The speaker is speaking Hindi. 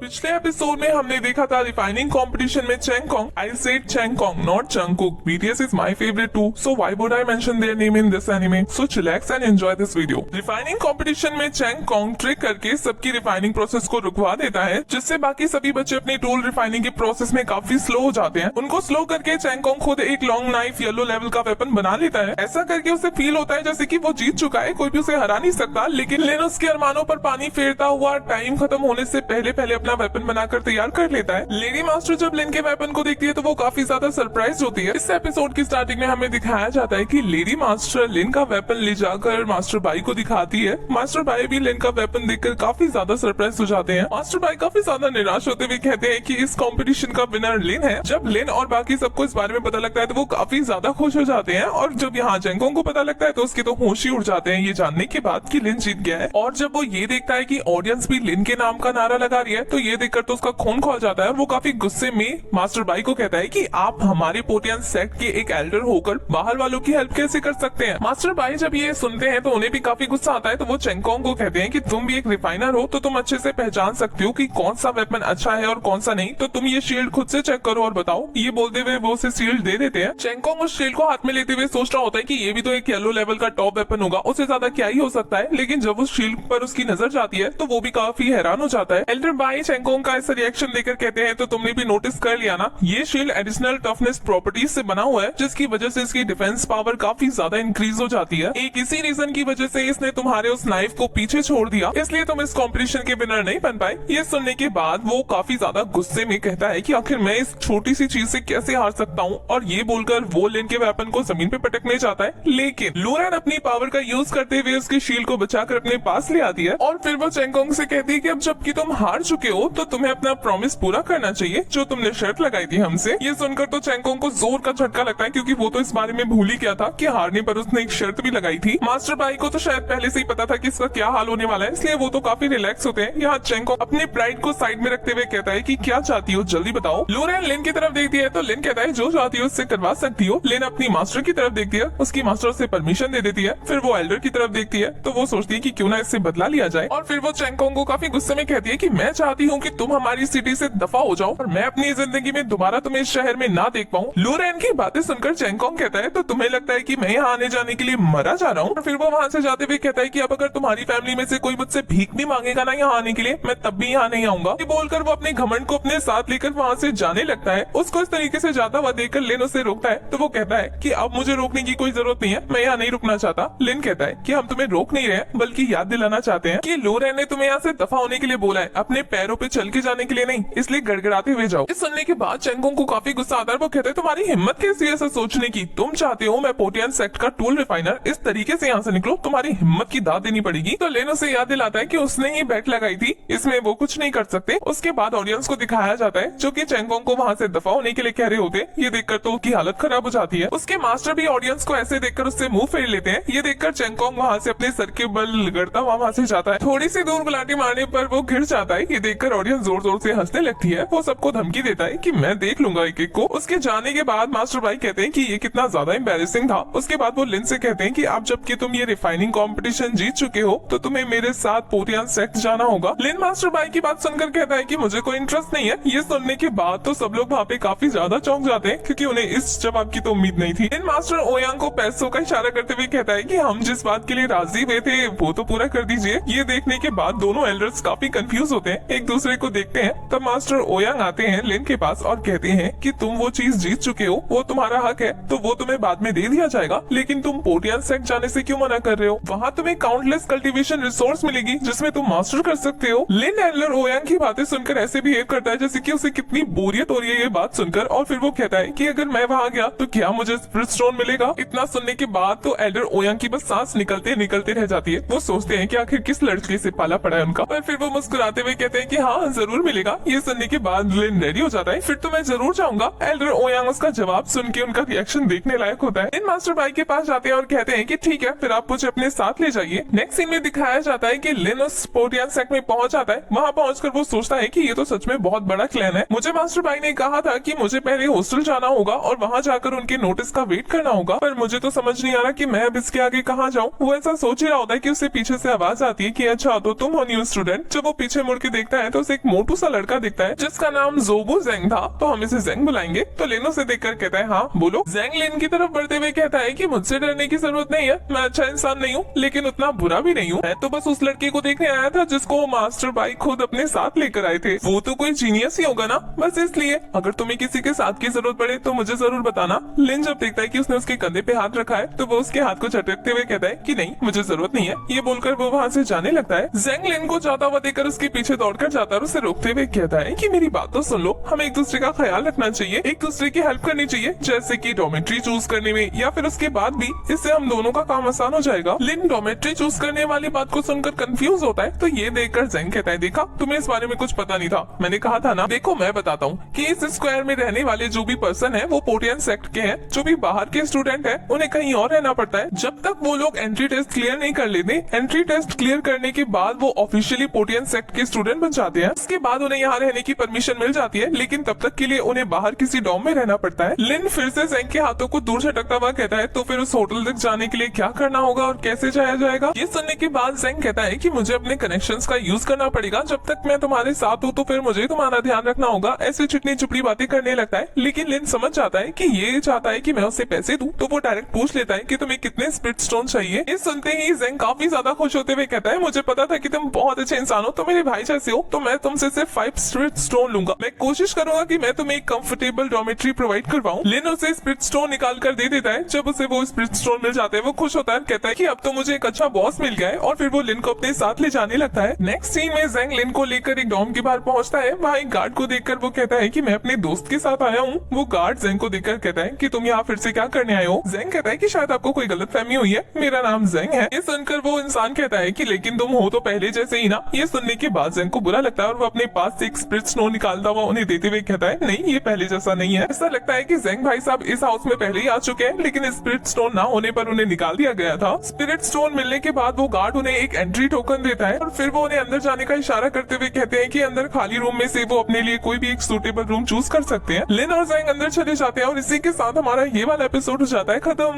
पिछले एपिसोड में हमने देखा था रिफाइनिंग कंपटीशन में चेंगकोंग, I said Changkong, not Jungkook. BTS is my favorite too, so why would I mention their name in this anime? So chillax and enjoy this video. Refining competition में चेंगकोंग ट्रिक करके सबकी रिफाइनिंग प्रोसेस को रुकवा देता है, जिससे बाकी सभी बच्चे अपनी टूल रिफाइनिंग के प्रोसेस में काफी स्लो हो जाते हैं। उनको स्लो करके चेंगकोंग खुद एक लॉन्ग नाइफ येलो लेवल का वेपन बना लेता है। ऐसा करके उसे फील होता है जैसे कि वो जीत चुका है, कोई भी उसे हरा नहीं सकता। लेकिन लिन उसके अरमानों पर पानी फेरता हुआ टाइम खत्म होने से पहले अपना वेपन बनाकर तैयार कर लेता है। लेडी मास्टर जब लिन के वेपन को देखती है तो वो काफी ज्यादा सरप्राइज होती है। इस एपिसोड की स्टार्टिंग में हमें दिखाया जाता है कि लेडी मास्टर लिन का वेपन ले जाकर मास्टर बाई को दिखाती है। मास्टर बाई भी लिन का वेपन देखकर काफी ज्यादा सरप्राइज हो जाते हैं। मास्टर बाई काफी ज्यादा निराश होते हुए कहते हैं कि इस कंपटीशन का विनर लिन है। जब लिन और बाकी सबको इस बारे में पता लगता है तो वो काफी ज्यादा खुश हो जाते हैं, और जब यहाँ चेंगकोंग को पता लगता है तो उसके तो होश ही उड़ जाते हैं ये जानने के बाद कि लिन जीत गया है। और जब वो ये देखता है कि ऑडियंस भी लिन के नाम का नारा लगा रही है तो ये देखकर तो उसका खून खौल जाता है, और वो काफी गुस्से में मास्टर बाई को कहता है कि आप हमारे पोटियन सेक्ट के एक एल्डर होकर बाहर वालों की हेल्प कैसे कर सकते हैं। मास्टर बाई जब ये सुनते हैं तो उन्हें भी काफी गुस्सा आता है, तो वो चेंगकोंग को कहते हैं कि तुम भी एक रिफाइनर हो तो तुम अच्छे से पहचान सकते हो कि कौन सा वेपन अच्छा है और कौन सा नहीं, तो तुम ये शील्ड खुद से चेक करो और बताओ। ये बोलते हुए वो उसे शील्ड दे देते हैं। चेंगकोंग उस शील्ड को हाथ में लेते हुए सोच रहा होता है कि ये भी तो एक येलो लेवल का टॉप वेपन होगा, उससे ज्यादा क्या ही हो सकता है। लेकिन जब उस शील्ड पर उसकी नजर जाती है तो वो भी काफी हैरान हो जाता है। एल्डर बाई चेंगकोंग का ऐसा रिएक्शन देखकर कहते हैं तो तुमने भी नोटिस कर लिया ना, ये शील्ड एडिशनल टफनेस प्रॉपर्टीज से बना हुआ है, जिसकी वजह से इसकी डिफेंस पावर काफी ज्यादा इंक्रीज हो जाती है। एक इसी रीजन की वजह से इसने तुम्हारे उस नाइफ को पीछे छोड़ दिया, इसलिए तुम इस कंपटीशन के विनर नहीं बन पाए। ये सुनने के बाद वो काफी ज्यादा गुस्से में कहता है कि आखिर मैं इस छोटी सी चीज से कैसे हार सकता हूँ, और ये बोलकर वो लिन के वेपन को जमीन पे पटकने जाता है। लेकिन लूरन अपनी पावर का यूज करते हुए उसकी शील्ड को बचाकर अपने पास ले आती है, और फिर वो चेंगकोंग से कहती है कि अब जबकि तुम हार चुके हो तो तुम्हें अपना प्रॉमिस पूरा करना चाहिए जो तुमने शर्त लगाई थी हमसे। ये सुनकर तो चेंगकोंग को जोर का झटका लगता है, क्योंकि वो तो इस बारे में भूल ही गया था कि हारने पर उसने एक शर्त भी लगाई थी। मास्टर बाई को तो शायद पहले से ही पता था कि इसका क्या हाल होने वाला है, इसलिए वो तो काफी रिलैक्स होते हैं। यहाँ चेंगकोंग अपने प्राइड को साइड में रखते हुए कहता है कि क्या चाहती हो जल्दी बताओ। लूरन लिन की तरफ देखती है तो लिन कहता है जो चाहती हो उससे करवा सकती हो। लिन अपनी मास्टर की तरफ देखती है, उसकी मास्टर से परमिशन दे देती है। फिर वो एल्डर की तरफ देखती है तो वो सोचती है कि क्यों ना इससे बदला लिया जाए, और फिर वो चेंगकोंग को काफी गुस्से में कहती है कि मैं चाहती हूँ कि तुम हमारी सिटी से दफा हो जाओ और मैं अपनी जिंदगी में दोबारा तुम्हें इस शहर में ना देख पाऊँ। लूरन की बातें सुनकर चेंगकोंग कहता है तो तुम्हें लगता है कि मैं यहाँ आने जाने के लिए मरा जा रहा हूँ। और फिर वो वहाँ से जाते हुए कहता है कि अब अगर तुम्हारी फैमिली में से कोई मुझसे भीख भी मांगेगा ना यहाँ आने के लिए, मैं तब भी यहाँ नहीं आऊंगा। ये बोलकर वो अपने घमंड को अपने साथ लेकर वहाँ से जाने लगता है। उसको इस तरीके से जाता हुआ देखकर लिन उसे रोकता है, तो वो कहता है कि अब मुझे रोकने की कोई जरूरत नहीं है, मैं यहाँ नहीं रुकना चाहता। लिन कहता है कि हम तुम्हें रोक नहीं रहे बल्कि याद दिलाना चाहते हैं कि लूरन ने तुम्हें यहाँ से दफा होने के लिए बोला है, अपने पैरों पे चल के जाने के लिए नहीं, इसलिए गड़गड़ाते हुए जाओ। इस सुनने के बाद चेंगकोंग को काफी गुस्सा आता है। वो कहते हैं तुम्हारी हिम्मत कैसी है ऐसा सोचने की, तुम चाहते हो मैं पोटियन सेक्ट का टूल रिफाइनर, इस तरीके से यहाँ से निकलो, तुम्हारी हिम्मत की दाद देनी पड़ेगी। तो लेन उसे याद दिलाता है कि उसने ही बेट लगाई थी, इसमें वो कुछ नहीं कर सकते। उसके बाद ऑडियंस को दिखाया जाता है जो कि चेंगकोंग को वहाँ से दफा होने के लिए कह रहे होते। ये देखकर तो उसकी हालत खराब हो जाती है। उसके मास्टर भी ऑडियंस को ऐसे देखकर उससे मुंह फेर लेते हैं। ये देखकर चेंगकोंग वहाँ से अपने सर के बल लगड़ता वहाँ से जाता है। थोड़ी सी दूर गुलाटी मारने पर वो गिर जाता है। ये देखकर ऑडियंस जोर जोर से हंसने लगती है। वो सबको धमकी देता है कि मैं देख लूंगा एक एक को। उसके जाने के बाद मास्टर बाई कहते हैं कि ये कितना ज्यादा एम्बैरेसिंग था। उसके बाद वो लिन से कहते हैं कि अब जबकि तुम ये रिफाइनिंग कंपटीशन जीत चुके हो तो तुम्हें मेरे साथ पोटियन सेक्ट जाना होगा। लिन मास्टर बाई की बात सुनकर कहता है कि मुझे कोई इंटरेस्ट नहीं है। ये सुनने के बाद तो सब लोग वहाँ पे काफी ज्यादा चौंक जाते हैं, क्योंकि उन्हें इस जवाब की तो उम्मीद नहीं थी। लिन मास्टर ओयांग को पैसों का इशारा करते हुए कहता है कि हम जिस बात के लिए राजी हुए थे वो तो पूरा कर दीजिए। ये देखने के बाद दोनों एल्डर्स काफी कंफ्यूज होते हैं, एक दूसरे को देखते हैं। तब मास्टर ओयांग आते हैं लिन के पास और कहते हैं कि तुम वो चीज जीत चुके हो, वो तुम्हारा हक है, तो वो तुम्हें बाद में दे दिया जाएगा, लेकिन तुम पोटियन सेक्ट जाने से क्यों मना कर रहे हो? वहाँ तुम्हें काउंटलेस कल्टीवेशन रिसोर्स मिलेगी जिसमें तुम मास्टर कर सकते हो। लिन एल्डर ओयांग की बातें सुनकर ऐसे बिहेव करता है जैसे कि उसे कितनी बोरियत हो रही है ये बात सुनकर, और फिर वो कहता है कि अगर मैं वहाँ गया तो क्या मुझे स्पिरिट स्टोन मिलेगा? इतना सुनने के बाद तो एल्डर ओयांग की बस सांस निकलते निकलते रह जाती है। वो सोचते हैं कि आखिर किस लड़के से पाला पड़ा है उनका, और फिर वो मुस्कुराते हुए कहते हैं कि हाँ जरूर मिलेगा। ये सुनने के बाद लिन रेडी हो जाता है, फिर तो मैं जरूर जाऊंगा। एल्डर ओयांग उसका जवाब सुन के उनका रिएक्शन देखने लायक होता है। इन मास्टर बाई के पास जाते हैं और कहते हैं कि ठीक है फिर आप मुझे अपने साथ ले जाइए। नेक्स्ट सीन में दिखाया जाता है कि लिन उस पोटियन सेक्ट में पहुंच जाता है। वहाँ पहुंचकर वो सोचता है कि ये तो सच में बहुत बड़ा क्लैन है। मुझे मास्टर बाई ने कहा था कि मुझे पहले हॉस्टल जाना होगा और वहाँ जाकर उनके नोटिस का वेट करना होगा, पर मुझे तो समझ नहीं आ रहा कि मैं अब इसके आगे कहाँ जाऊँ। वो ऐसा सोच ही रहा होता है कि उससे पीछे से आवाज आती है कि अच्छा तो तुम हो न्यू स्टूडेंट। जब वो पीछे मुड़ के देखता है तो उसे एक मोटू सा लड़का दिखता है जिसका नाम जोबू जेंग था, तो हम इसे जेंग बुलाएंगे। तो लिन उसे देखकर कहता है हाँ बोलो। जेंग लिन की तरफ बढ़ते हुए कहता है कि मुझसे डरने की जरूरत नहीं है, मैं अच्छा इंसान नहीं हूँ लेकिन उतना बुरा भी नहीं हूँ। मैं तो बस उस लड़के को देखने आया था जिसको वो मास्टर भाई खुद अपने साथ लेकर आए थे। वो तो कोई जीनियस ही होगा ना, बस इसलिए अगर तुम्हें किसी के साथ की जरूरत पड़े तो मुझे जरूर बताना। लिन जब देखता है कि उसने उसके कंधे पे हाथ रखा है तो वो उसके हाथ को झटकते हुए कहता है कि नहीं मुझे जरूरत नहीं है। ये बोलकर वो वहाँ से जाने लगता है। जेंग लिन को जाता हुआ देखकर उसके पीछे दौड़कर जाता है और उसे रोकते हुए कहता है कि मेरी बात तो सुन लो, हमें एक दूसरे का ख्याल रखना चाहिए, एक दूसरे की हेल्प करनी चाहिए, जैसे कि डॉर्मेट्री चूज करने में या फिर उसके बाद भी, इससे हम दोनों का काम आसान हो जाएगा। लिन डॉर्मेट्री चूज करने वाली बात को सुनकर कंफ्यूज होता है, तो ये देखकर जेंग कहता है देखा तुम्हें इस बारे में कुछ पता नहीं था, मैंने कहा था ना। देखो मैं बताता हूँ कि इस स्क्वायर में रहने वाले जो भी पर्सन है वो पोटियन सेक्ट के हैं, जो भी बाहर के स्टूडेंट है उन्हें कहीं और रहना पड़ता है। जब तक वो लोग एंट्री टेस्ट क्लियर नहीं कर लेते, एंट्री टेस्ट क्लियर करने के बाद वो ऑफिशियली पोटियन सेक्ट के स्टूडेंट बन जाते हैं। उसके बाद उन्हें यहाँ रहने की परमिशन मिल जाती है, लेकिन तब तक के लिए उन्हें बाहर किसी डॉम में रहना पड़ता है। लिन फिर से जेंग के हाथों को दूर झटकता हुआ कहता है तो फिर उस होटल तक जाने के लिए क्या करना होगा और कैसे जाया जाएगा। ये सुनने के बाद जेंग कहता है कि मुझे अपने कनेक्शंस का यूज करना पड़ेगा, जब तक मैं तुम्हारे साथ हूँ तो फिर मुझे तुम्हारा ध्यान रखना होगा। ऐसे चिटनी चुपड़ी बातें करने लगता है, लेकिन लिन समझ जाता है कि ये चाहता है कि मैं उससे पैसे दूं, तो वो डायरेक्ट पूछ लेता है कि तुम्हें कितने स्पिरिट स्टोन चाहिए। ये सुनते ही जेंग काफी ज्यादा खुश होते हुए कहता है मुझे पता था कि तुम बहुत अच्छे इंसान हो, तो मेरे भाई जैसे हो, तो मैं तुमसे सिर्फ 5 स्पिरिट स्टोन लूंगा। मैं कोशिश करूंगा कि मैं तुम्हें एक कंफर्टेबल डॉर्मेट्री प्रोवाइड करवाऊं। लिन उसे स्पिरिट स्टोन निकाल कर दे देता है। जब उसे वो स्पिरिट स्टोन मिल जाते हैं वो खुश होता है, कहता है कि अब तो मुझे एक अच्छा बॉस मिल गया है, और फिर वो लिन को अपने साथ ले जाने लगता है। नेक्स्ट सीन में जेंग लिन को लेकर एक डॉम के बाहर पहुंचता है। वहाँ एक गार्ड को देखकर वो कहता है कि मैं अपने दोस्त के साथ आया हूँ। वो गार्ड जेंग को देखकर कहता है कि तुम यहाँ फिर से क्या करने आए हो। जेंग कहता है कि शायद आपको कोई गलतफहमी हुई है, मेरा नाम जेंग है। ये सुनकर वो इंसान कहता है कि लेकिन तुम हो तो पहले जैसे ही ना। ये सुनने के बाद जेंग को बुरा लगता है और वो अपने पास से एक स्पिरिट स्टोन निकालता हुआ उन्हें देते हुए कहता है नहीं ये पहले जैसा नहीं है। ऐसा लगता है कि जेंग भाई साहब इस हाउस में पहले ही आ चुके हैं, लेकिन स्पिरिट स्टोन ना होने पर उन्हें निकाल दिया गया था। स्पिरिट स्टोन मिलने के बाद वो गार्ड उन्हें एक एंट्री टोकन देता है और फिर वो उन्हें अंदर जाने का इशारा करते हुए कहते हैं कि अंदर खाली रूम में से वो अपने लिए कोई भी एक सूटेबल रूम चूज कर सकते हैं। लिन और जेंग अंदर चले जाते हैं और इसी के साथ हमारा ये वाला एपिसोड हो जाता है खत्म।